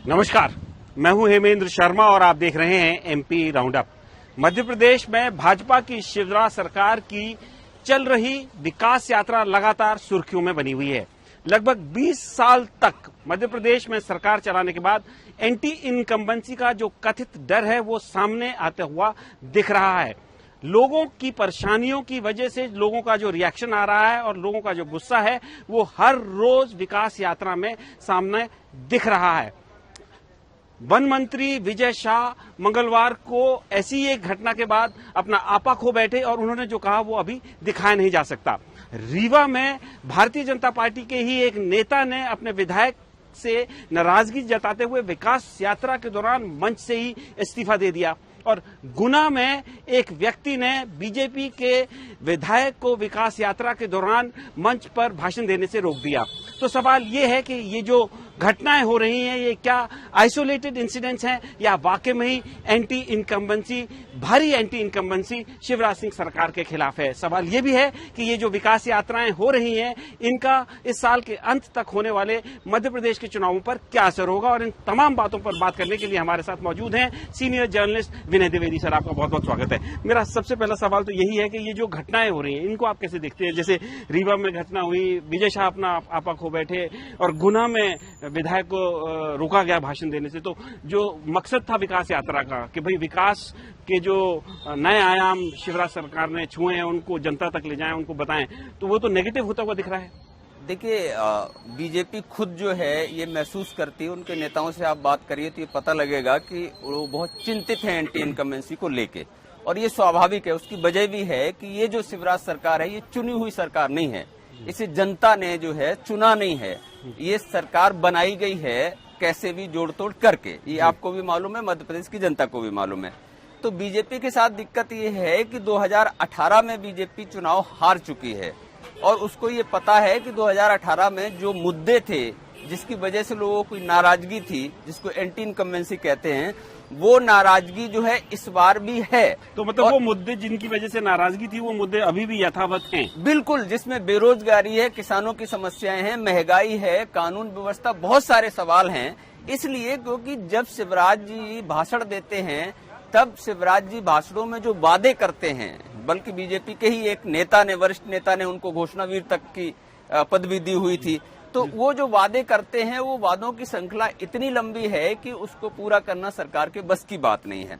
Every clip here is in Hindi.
नमस्कार, मैं हूं हेमेंद्र शर्मा और आप देख रहे हैं MP round up. Madhya Pradesh में भाजपा की शिवराज सरकार की चल रही विकास यात्रा लगातार सुर्खियों में बनी हुई है। लगभग 20 साल तक मध्य प्रदेश में सरकार चलाने के बाद एंटी इनकम्बेंसी का जो कथित डर है वो सामने आते हुआ दिख रहा है। लोगों की परेशानियों की वजह से लोगों का जो रिएक्शन आ रहा है और लोगों का जो गुस्सा है वो हर रोज विकास यात्रा में सामने दिख रहा है। वन मंत्री विजय शाह मंगलवार को ऐसी एक घटना के बाद अपना आपा खो बैठे और उन्होंने जो कहा वो अभी दिखाया नहीं जा सकता। रीवा में भारतीय जनता पार्टी के ही एक नेता ने अपने विधायक से नाराजगी जताते हुए विकास यात्रा के दौरान मंच से ही इस्तीफा दे दिया और गुना में एक व्यक्ति ने बीजेपी के विधायक को विकास यात्रा के दौरान मंच पर भाषण देने से रोक दिया। तो सवाल ये है कि ये जो घटनाएं हो रही हैं ये क्या आइसोलेटेड इंसिडेंट्स हैं या वाकई में ही एंटी इनकम्बेंसी, भारी एंटी इनकम्बेंसी शिवराज सिंह सरकार के खिलाफ है। सवाल ये भी है कि ये जो विकास यात्राएं हो रही हैं इनका इस साल के अंत तक होने वाले मध्य प्रदेश के चुनावों पर क्या असर होगा। और इन तमाम बातों पर बात करने के लिए हमारे साथ मौजूद हैं सीनियर जर्नलिस्ट विनय द्विवेदी। सर, आपका बहुत बहुत स्वागत है। मेरा सबसे पहला सवाल तो यही है कि ये जो घटनाएं हो रही हैं इनको आप कैसे देखते हैं? जैसे रीवा में घटना हुई, विजय शाह अपना आपा खो बैठे और गुना में विधायक को रोका गया भाषण देने से, तो जो मकसद था विकास यात्रा का कि भाई विकास के जो नए आयाम शिवराज सरकार ने छुए हैं उनको जनता तक ले जाएं, उनको बताएं, तो वो तो नेगेटिव होता हुआ दिख रहा है। देखिए, बीजेपी खुद जो है ये महसूस करती है, उनके नेताओं से आप बात करिए तो ये पता लगेगा कि वो बहुत चिंतित है एंटी इनकम्बेंसी को लेके, और ये स्वाभाविक है। उसकी वजह भी है कि ये जो शिवराज सरकार है ये चुनी हुई सरकार नहीं है, इसे जनता ने जो है चुना नहीं है। ये सरकार बनाई गई है कैसे भी जोड़ तोड़ करके, ये आपको भी मालूम है, मध्य प्रदेश की जनता को भी मालूम है। तो बीजेपी के साथ दिक्कत ये है कि 2018 में बीजेपी चुनाव हार चुकी है और उसको ये पता है कि 2018 में जो मुद्दे थे जिसकी वजह से लोगों की नाराजगी थी, जिसको एंटी इनकम्बेंसी कहते हैं, वो नाराजगी जो है इस बार भी है। तो मतलब वो मुद्दे जिनकी वजह से नाराजगी थी वो मुद्दे अभी भी यथावत हैं? बिल्कुल, जिसमें बेरोजगारी है, किसानों की समस्याएं हैं, महंगाई है, कानून व्यवस्था, बहुत सारे सवाल हैं। इसलिए क्योंकि जब शिवराज जी भाषण देते हैं तब शिवराज जी भाषणों में जो वादे करते हैं, बल्कि बीजेपी के ही एक नेता ने, वरिष्ठ नेता ने उनको घोषणावीर तक की पदवी दी हुई थी, तो वो जो वादे करते हैं वो वादों की श्रृंखला इतनी लंबी है कि उसको पूरा करना सरकार के बस की बात नहीं है।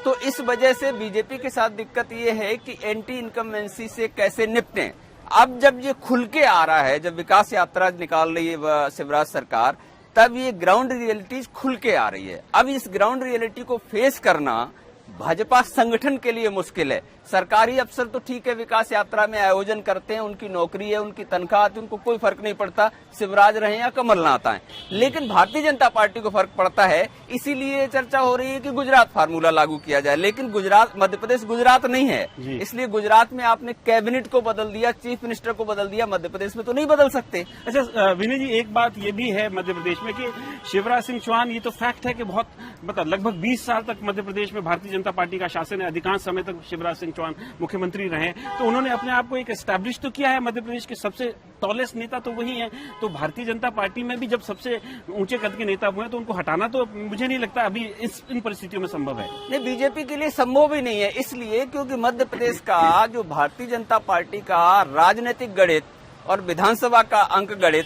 तो इस वजह से बीजेपी के साथ दिक्कत ये है कि एंटी इनकम्बेंसी से कैसे निपटें। अब जब ये खुल के आ रहा है, जब विकास यात्रा निकाल रही है शिवराज सरकार, तब ये ग्राउंड रियलिटीज खुल के आ रही है। अब इस ग्राउंड रियलिटी को फेस करना भाजपा संगठन के लिए मुश्किल है। सरकारी अफसर तो ठीक है, विकास यात्रा में आयोजन करते हैं, उनकी नौकरी है, उनकी तनख्वाह आती है, उनको कोई फर्क नहीं पड़ता शिवराज रहे या कमलनाथ आए। लेकिन भारतीय जनता पार्टी को फर्क पड़ता है, इसीलिए चर्चा हो रही है कि गुजरात फार्मूला लागू किया जाए। लेकिन गुजरात, मध्य प्रदेश गुजरात नहीं है, इसलिए गुजरात में आपने कैबिनेट को बदल दिया, चीफ मिनिस्टर को बदल दिया, मध्य प्रदेश में तो नहीं बदल सकते। अच्छा विनय जी, एक बात ये भी है मध्य प्रदेश में कि शिवराज सिंह चौहान, ये तो फैक्ट है कि बहुत मतलब लगभग 20 साल तक मध्य प्रदेश में भारतीय जनता पार्टी का शासन है, अधिकांश समय तक शिवराज सिंह चौहान मुख्यमंत्री रहे, तो उन्होंने अपने आप को एक एस्टैब्लिश तो किया है। मध्य प्रदेश के सबसे टॉलेस्ट नेता तो वही हैं। तो भारतीय जनता पार्टी में भी जब सबसे ऊंचे कद के नेता हुए तो उनको हटाना तो मुझे नहीं लगता अभी इन परिस्थितियों में संभव है। नहीं, बीजेपी के लिए संभव ही नहीं है, इसलिए क्योंकि मध्य प्रदेश का जो भारतीय जनता पार्टी का राजनीतिक गणित और विधानसभा का अंक गणित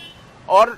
और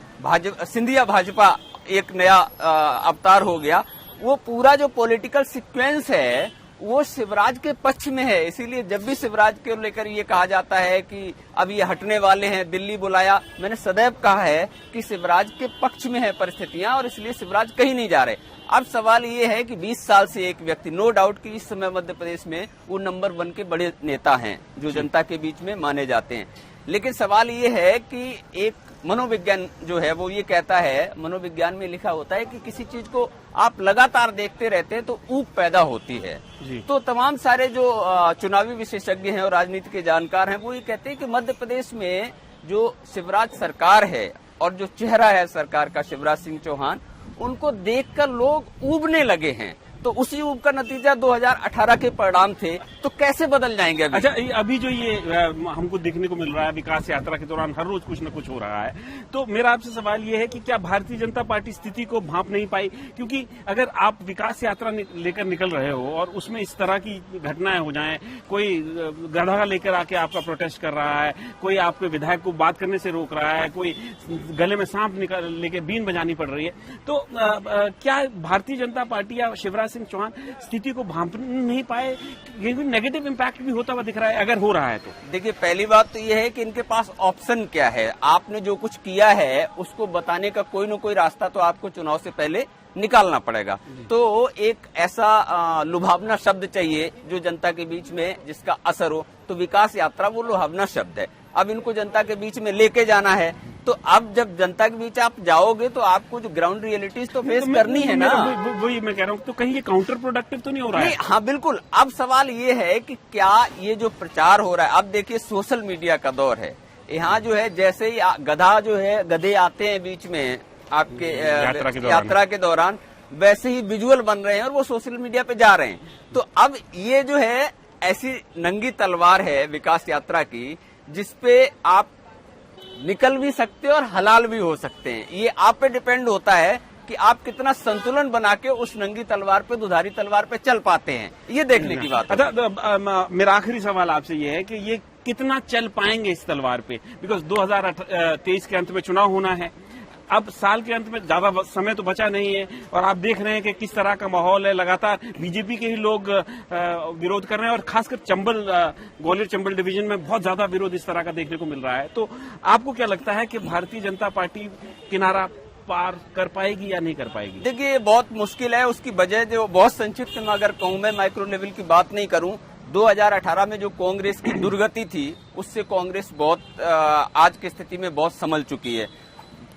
सिंधिया भाजपा एक नया अवतार हो गया, वो पूरा जो पॉलिटिकल सीक्वेंस है वो शिवराज के पक्ष में है। इसीलिए जब भी शिवराज को लेकर ये कहा जाता है कि अब ये हटने वाले हैं, दिल्ली बुलाया, मैंने सदैव कहा है कि शिवराज के पक्ष में है परिस्थितियां और इसलिए शिवराज कहीं नहीं जा रहे। अब सवाल ये है कि 20 साल से एक व्यक्ति, नो डाउट कि इस समय मध्य प्रदेश में वो नंबर 1 के बड़े नेता हैं जो जनता के बीच में माने जाते हैं, लेकिन सवाल ये है कि एक मनोविज्ञान जो है वो ये कहता है, मनोविज्ञान में लिखा होता है कि किसी चीज को आप लगातार देखते रहते हैं तो ऊब पैदा होती है। तो तमाम सारे जो चुनावी विशेषज्ञ हैं और राजनीति के जानकार हैं वो ये कहते हैं कि मध्य प्रदेश में जो शिवराज सरकार है और जो चेहरा है सरकार का शिवराज सिंह चौहान, उनको देखकर लोग ऊबने लगे हैं। तो उसी ऊब का नतीजा 2018 के परिणाम थे, तो कैसे बदल जाएंगे अभी? अच्छा, अभी जो ये हमको देखने को मिल रहा है विकास यात्रा के दौरान हर रोज कुछ न कुछ हो रहा है, तो मेरा आपसे सवाल ये है कि क्या भारतीय जनता पार्टी स्थिति को भांप नहीं पाई? क्योंकि अगर आप विकास यात्रा लेकर निकल रहे हो और उसमें इस तरह की घटनाएं हो जाएं, कोई गधा लेकर आके आपका प्रोटेस्ट कर रहा है, कोई आपके विधायक को बात करने से रोक रहा है, कोई गले में सांप लेके बीन बजानी पड़ रही है, तो क्या भारतीय जनता पार्टी या शिवराज सिंह चौहान स्थिति को भांप नहीं पाए? क्योंकि नेगेटिव इम्पैक्ट भी होता हुआ दिख रहा है अगर हो रहा है तो। देखिए, पहली बात तो यह है कि इनके पास ऑप्शन क्या है। आपने जो कुछ किया है उसको बताने का कोई न कोई रास्ता तो आपको चुनाव से पहले निकालना पड़ेगा। तो एक ऐसा लुभावना शब्द चाहिए जो जनता के बीच में जिसका असर हो, तो विकास यात्रा वो लुभावना शब्द है। अब इनको जनता के बीच में लेके जाना है, तो अब जब जनता के बीच आप जाओगे तो आपको जो ग्राउंड रियलिटीज तो फेस करनी है ना। वही मैं कह रहा हूँ, तो कहीं ये काउंटर प्रोडक्टिव तो नहीं हो रहा है? हाँ बिल्कुल। अब सवाल ये है कि क्या ये जो प्रचार हो रहा है, अब देखिए सोशल मीडिया का दौर है, यहाँ जो है जैसे ही गधा जो है गधे आते हैं बीच में आपके यात्रा के दौरान, वैसे ही विजुअल बन रहे हैं और वो सोशल मीडिया पे जा रहे हैं। तो अब ये जो है ऐसी नंगी तलवार है विकास यात्रा की, जिसपे आप निकल भी सकते हैं और हलाल भी हो सकते हैं। ये आप पे डिपेंड होता है कि आप कितना संतुलन बना के उस नंगी तलवार पे, दुधारी तलवार पे चल पाते हैं, ये देखने की बात है। अच्छा, मेरा आखिरी सवाल आपसे ये है कि ये कितना चल पाएंगे इस तलवार पे? बिकॉज 2023 के अंत में चुनाव होना है, अब साल के अंत में ज्यादा समय तो बचा नहीं है, और आप देख रहे हैं कि किस तरह का माहौल है। लगातार बीजेपी के ही लोग विरोध कर रहे हैं, और खासकर चंबल, ग्वालियर चंबल डिवीजन में बहुत ज्यादा विरोध इस तरह का देखने को मिल रहा है। तो आपको क्या लगता है कि भारतीय जनता पार्टी किनारा पार कर पाएगी या नहीं कर पाएगी? देखिए, ये बहुत मुश्किल है। उसकी वजह जो बहुत संक्षिप्त में अगर कहूं, मैं माइक्रो लेवल की बात नहीं करूं, 2018 में जो कांग्रेस की दुर्गति थी उससे कांग्रेस बहुत आज की स्थिति में बहुत संभल चुकी है।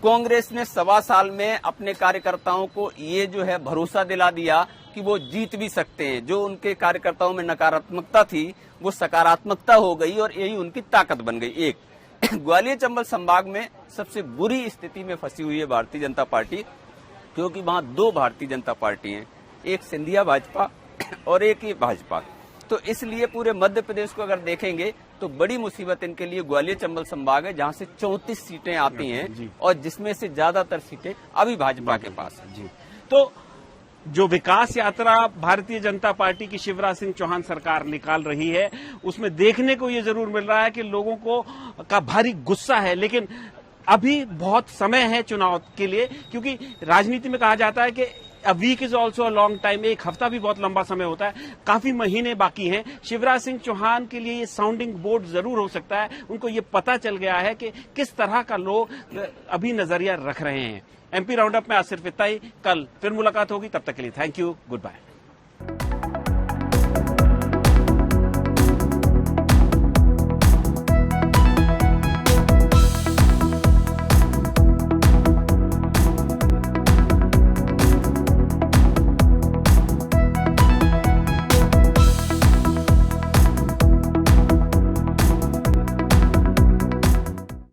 कांग्रेस ने 1.25 साल में अपने कार्यकर्ताओं को ये जो है भरोसा दिला दिया कि वो जीत भी सकते हैं। जो उनके कार्यकर्ताओं में नकारात्मकता थी वो सकारात्मकता हो गई और यही उनकी ताकत बन गई। एक ग्वालियर चंबल संभाग में सबसे बुरी स्थिति में फंसी हुई है भारतीय जनता पार्टी, क्योंकि वहां 2 भारतीय जनता पार्टी हैं, एक सिंधिया भाजपा और एक ही भाजपा। तो इसलिए पूरे मध्य प्रदेश को अगर देखेंगे तो बड़ी मुसीबत इनके लिए ग्वालियर चंबल संभाग है, जहां से 34 सीटें आती हैं और जिसमें से ज्यादातर सीटें अभी भाजपा के पास है। तो जो विकास यात्रा भारतीय जनता पार्टी की शिवराज सिंह चौहान सरकार निकाल रही है, उसमें देखने को ये जरूर मिल रहा है कि लोगों को का भारी गुस्सा है, लेकिन अभी बहुत समय है चुनाव के लिए, क्योंकि राजनीति में कहा जाता है कि a week is also a long time. एक हफ्ता भी बहुत लंबा समय होता है, काफी महीने बाकी हैं। शिवराज सिंह चौहान के लिए ये साउंडिंग बोर्ड जरूर हो सकता है। उनको ये पता चल गया है कि किस तरह का लोग अभी नजरिया रख रहे हैं। एमपी राउंड अप में आज सिर्फ इतना ही। कल फिर मुलाकात होगी, तब तक के लिए थैंक यू, गुड बाय।